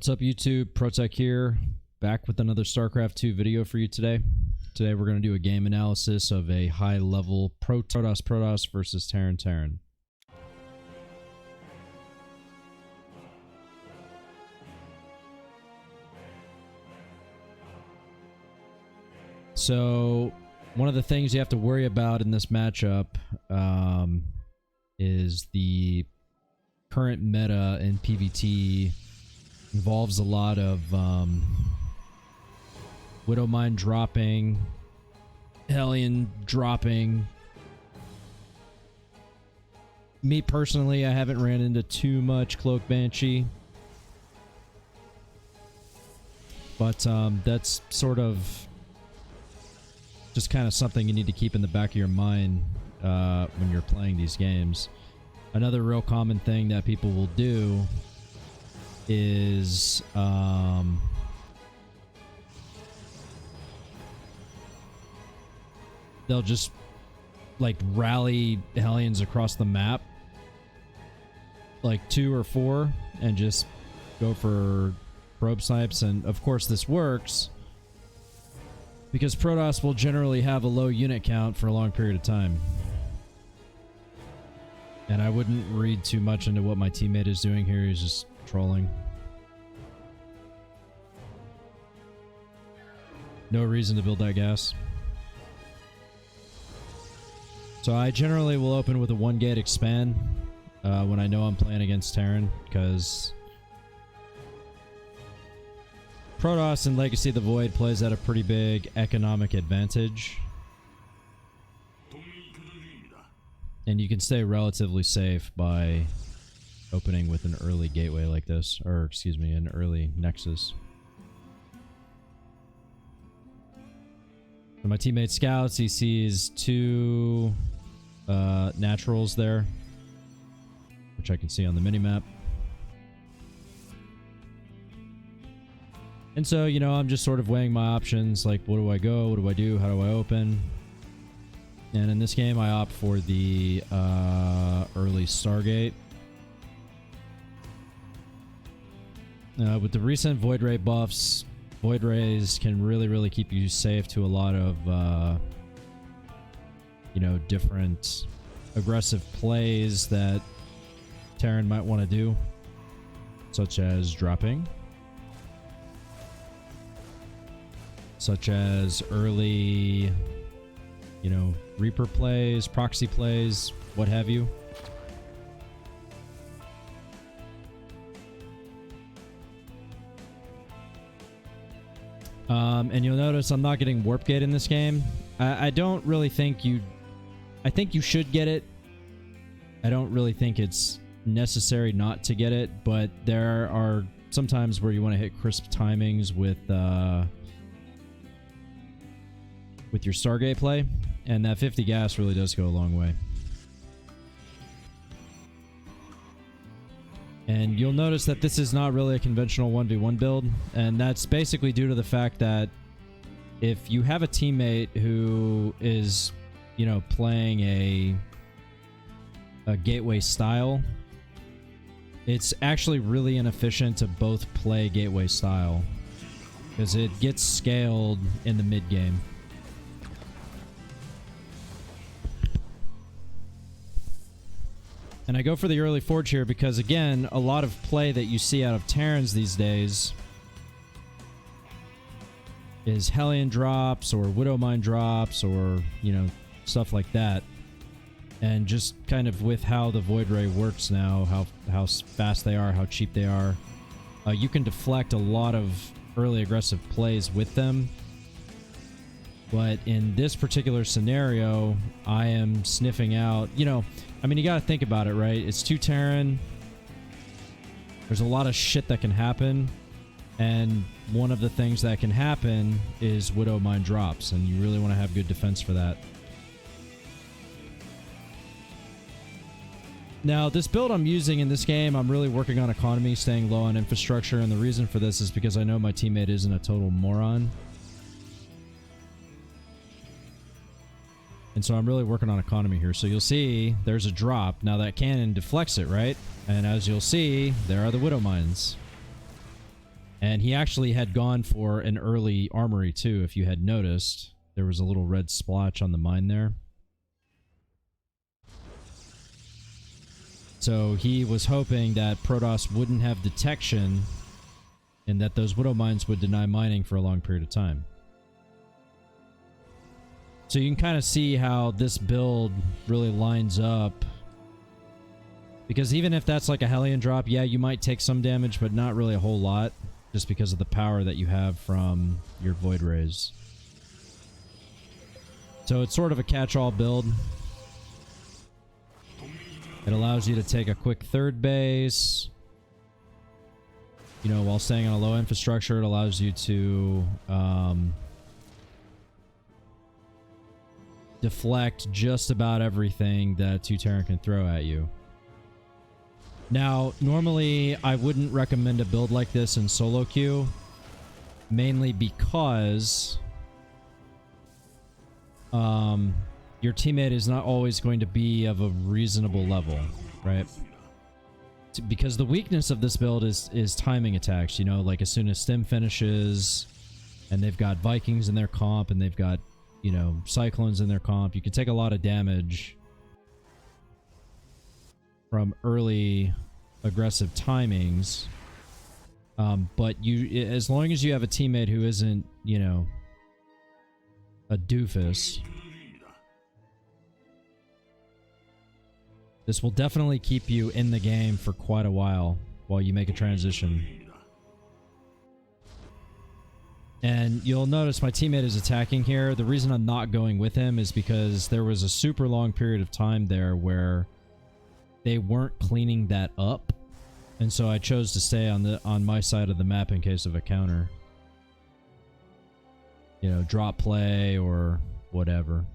What's up, YouTube? Protech here, back with another Starcraft 2 video for you today. Today we're going to do a game analysis of a high-level Protoss versus Terran. So, one of the things you have to worry about in this matchup is the current meta in PvT involves a lot of Widowmine dropping, Hellion dropping. Me personally, I haven't ran into too much Cloak Banshee, but that's sort of just kind of something you need to keep in the back of your mind when you're playing these games. Another real common thing that people will do is they'll just like rally Hellions across the map, like 2 or 4, and just go for probe snipes. And of course this works because Protoss will generally have a low unit count for a long period of time. And I wouldn't read too much into what my teammate is doing here. He's just trolling. No reason to build that gas. So I generally will open with a 1-gate expand when I know I'm playing against Terran, because Protoss in Legacy of the Void plays at a pretty big economic advantage. And you can stay relatively safe by opening with an early gateway like this, or excuse me, an early nexus. So my teammate scouts, he sees 2 naturals there, which I can see on the minimap. And so, you know, I'm just sort of weighing my options, like, what do I go, what do I do, how do I open? And in this game, I opt for the early Stargate. With the recent Void Ray buffs, Void Rays can really keep you safe to a lot of, you know, different aggressive plays that Terran might want to do, such as dropping, such as early, you know, Reaper plays, proxy plays, what have you. And you'll notice I'm not getting Warp Gate in this game. I don't really think you... I think you should get it. I don't really think it's necessary not to get it, but there are some times where you want to hit crisp timings with your Stargate play, and that 50 gas really does go a long way. And you'll notice that this is not really a conventional 1v1 build, and that's basically due to the fact that if you have a teammate who is, you know, playing a gateway style, it's actually really inefficient to both play gateway style, because it gets scaled in the mid game. And I go for the early Forge here because, again, a lot of play that you see out of Terrans these days is Hellion drops or Widowmine drops or, you know, stuff like that. And just kind of with how the Void Ray works now, how fast they are, how cheap they are, you can deflect a lot of early aggressive plays with them. But in this particular scenario, I am sniffing out, you know, I mean, you gotta think about it, right? It's 2 Terran. There's a lot of shit that can happen. And one of the things that can happen is Widowmine drops, and you really want to have good defense for that. Now, this build I'm using in this game, I'm really working on economy, staying low on infrastructure, and the reason for this is because I know my teammate isn't a total moron. And so I'm really working on economy here. So you'll see there's a drop. Now that cannon deflects it, right? And as you'll see, there are the Widowmines. And he actually had gone for an early armory too, if you had noticed. There was a little red splotch on the mine there. So he was hoping that Protoss wouldn't have detection and that those Widow mines would deny mining for a long period of time. So you can kind of see how this build really lines up. Because even if that's like a Hellion drop, yeah, you might take some damage, but not really a whole lot. Just because of the power that you have from your Void Rays. So it's sort of a catch-all build. It allows you to take a quick third base. You know, while staying on a low infrastructure, it allows you to deflect just about everything that Two Terran can throw at you. Now, normally I wouldn't recommend a build like this in solo queue, mainly because your teammate is not always going to be of a reasonable level, right? Because the weakness of this build is timing attacks, you know, like as soon as Stim finishes and they've got Vikings in their comp and they've got, you know, Cyclones in their comp, you can take a lot of damage from early aggressive timings, but you, as long as you have a teammate who isn't, you know, a doofus, this will definitely keep you in the game for quite a while you make a transition. And you'll notice my teammate is attacking here. The reason I'm not going with him is because there was a super long period of time there where they weren't cleaning that up, and so I chose to stay on my side of the map in case of a counter. You know, drop play or whatever.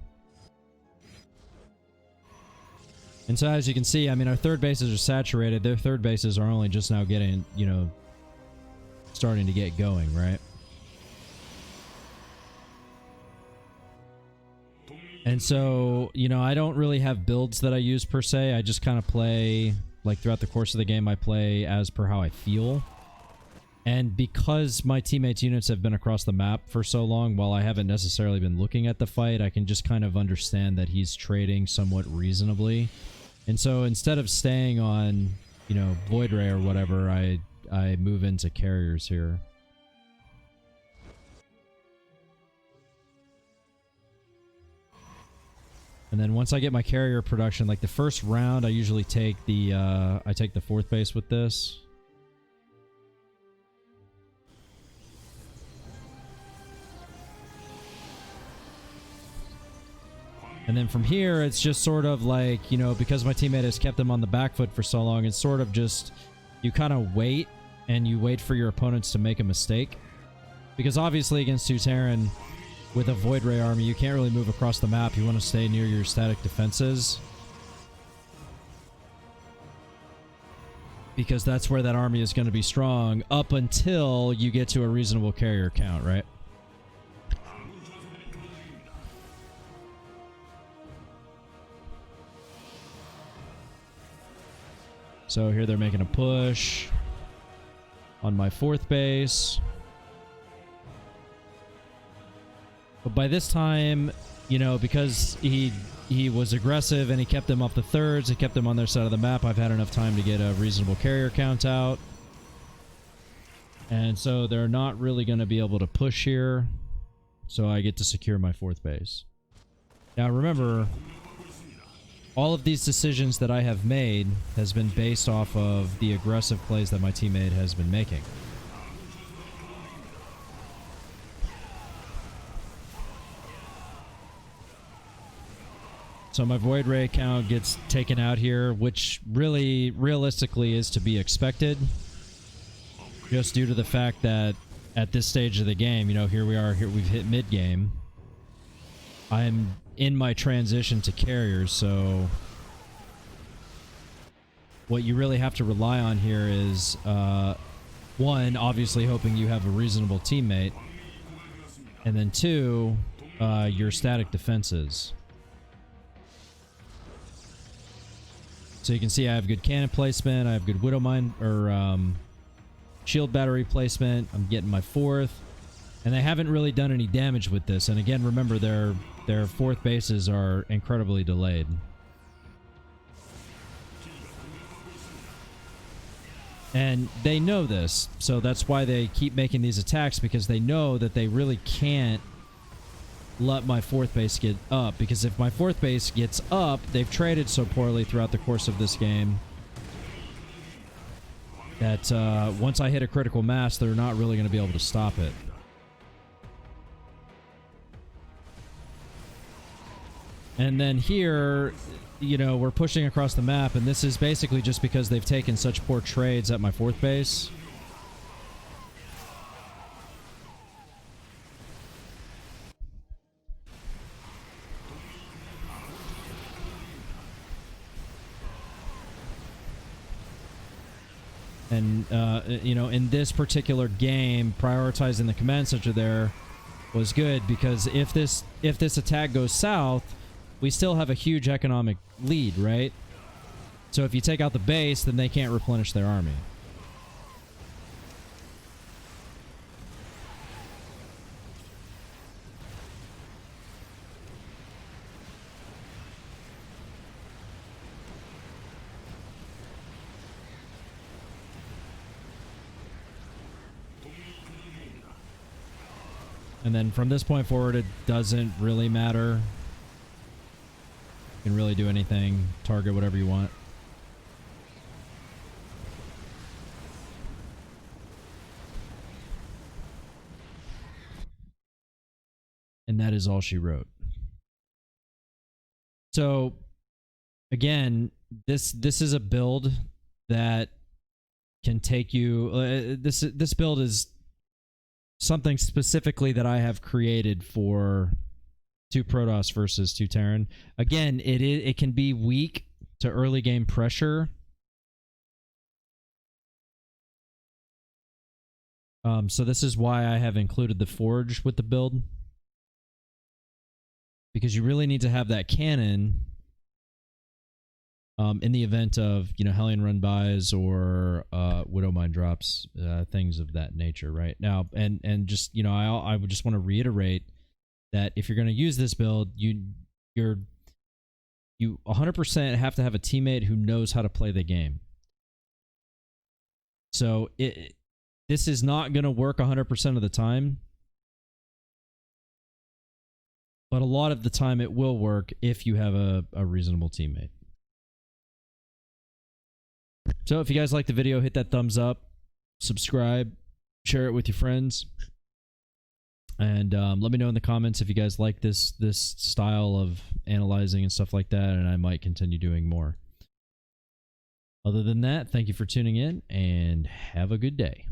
And so as you can see, I mean, our third bases are saturated. Their third bases are only just now getting, you know, starting to get going, right? And so, you know, I don't really have builds that I use per se. I just kind of play, like throughout the course of the game, I play as per how I feel. And because my teammates' units have been across the map for so long, while I haven't necessarily been looking at the fight, I can just kind of understand that he's trading somewhat reasonably. And so instead of staying on, you know, Void Ray or whatever, I move into carriers here. And then once I get my carrier production, like the first round, I usually take the fourth base with this. And then from here, it's just sort of like, you know, because my teammate has kept them on the back foot for so long, it's sort of just, you kind of wait, and you wait for your opponents to make a mistake. Because obviously against Two Terran, with a Void Ray army, you can't really move across the map. You want to stay near your static defenses, because that's where that army is going to be strong up until you get to a reasonable carrier count, right? So here they're making a push on my fourth base. But by this time, you know, because he was aggressive and he kept them off the thirds, he kept them on their side of the map, I've had enough time to get a reasonable carrier count out. And so they're not really going to be able to push here. So I get to secure my fourth base. Now remember, all of these decisions that I have made has been based off of the aggressive plays that my teammate has been making. So my Void Ray count gets taken out here, which really, realistically, is to be expected. Just due to the fact that at this stage of the game, you know, here we are, here we've hit mid-game. I'm in my transition to carriers, so what you really have to rely on here is, one, obviously hoping you have a reasonable teammate, and then two, your static defenses. So you can see I have good cannon placement, I have good Widow Mine, or shield battery placement. I'm getting my 4th. And they haven't really done any damage with this. And again, remember, their 4th bases are incredibly delayed. And they know this, so that's why they keep making these attacks, because they know that they really can't let my 4th base get up, because if my 4th base gets up, they've traded so poorly throughout the course of this game that once I hit a critical mass, they're not really going to be able to stop it. And then here, you know, we're pushing across the map, and this is basically just because they've taken such poor trades at my 4th base. And, you know, in this particular game, prioritizing the command center there was good, because if this attack goes south, we still have a huge economic lead, right? So if you take out the base, then they can't replenish their army. And then from this point forward, it doesn't really matter. You can really do anything, target whatever you want. And that is all she wrote. So again, this is a build that can take you this build is something specifically that I have created for 2 Protoss versus 2 Terran. Again, it can be weak to early game pressure. So this is why I have included the Forge with the build, because you really need to have that cannon in the event of, you know, Hellion run bys or Widow Mine drops, things of that nature, right? Now, and just, you know, I would just want to reiterate that if you're going to use this build, you 100% have to have a teammate who knows how to play the game. So this is not going to work 100% of the time, but a lot of the time it will work if you have a reasonable teammate. So if you guys like the video, hit that thumbs up, subscribe, share it with your friends. And let me know in the comments if you guys like this style of analyzing and stuff like that, and I might continue doing more. Other than that, thank you for tuning in, and have a good day.